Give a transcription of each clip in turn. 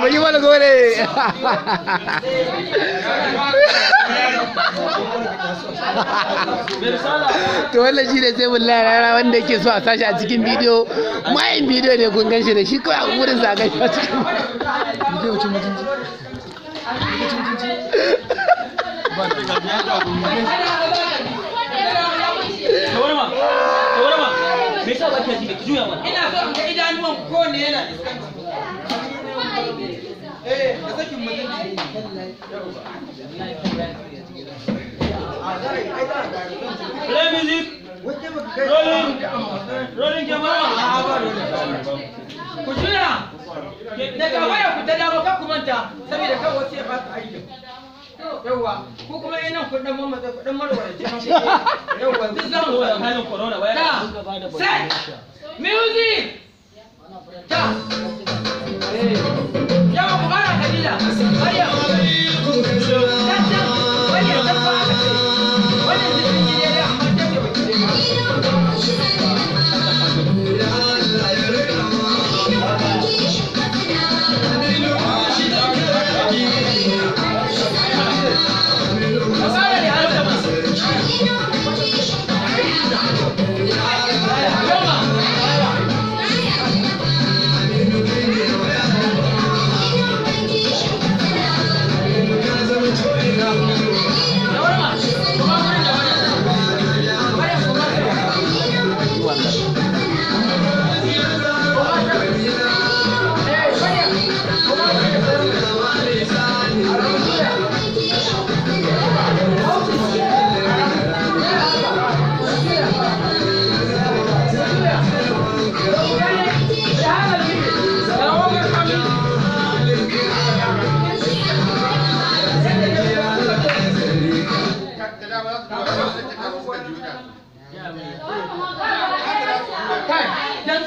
Bai yi mana gore. To wannan shi ne sai wallahi rana wanda yake so a sashi a cikin bidiyo. Mayin bidiyo ne kun gan shi da shi kawai a wurin zagan shi a cikin bidiyo. Cin mutunci. Shawarma. Me yasa ba ki ji ki juya mana? Ina so in ga idanuwan ko ne yana iskan. Da sakin mutunci. Play music. Rolling camera. Ku juya. Daga waya ku ta dawo kan ku manta saboda kan wasu ya ba su aiki. Yawwa, ko kuma yana kudin mamata kudin marwara ce. Yawwa, duk zan zo da halin corona waya da gaba da set music. Ta. Yawa ku fara Khadija. Bariya. Bariya ta fara ka ce. Wannan jikin ne da amma take baki ne.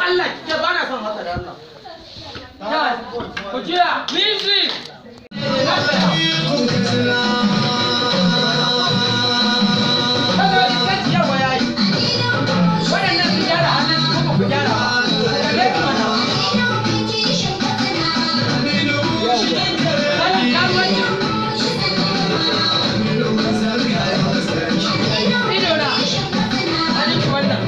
Allah ke ba na son haka da Allah. Ya, ku jira, music. Kaga iskanci yawa yayi. Waɗannan su gyara hannun su kuma ku gyara ba. Kaga su mana. Kalan karuwanci. Ido na. Hannun ki wannan.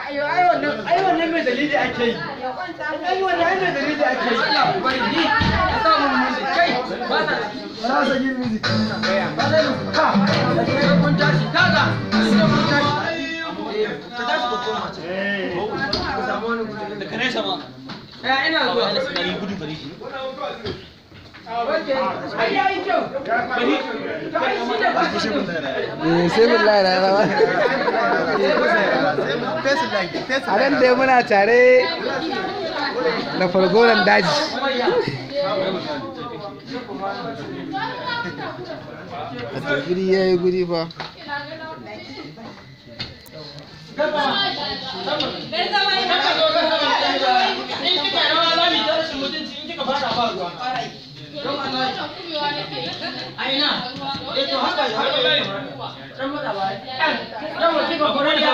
Ai wannan mai dalili ake yi. Ai wannan mai dalili ake yi. Allah ku bari ni ka sa mun music kai ba ta ba za yin music. Ba zai ka kun tashi kaga sai kun tashi. Ka tashi ko koma ce. Ku samu wani gudu da kare sama. Ina zuwa ina sai gudu gare shi. Ai yayi kyau. Sai billahi na rawa. A nan dai muna tare da fargonan daji. A guri ya yi guri fa. Aina, itu haka dan mata ba. Dan mutum ba gore ya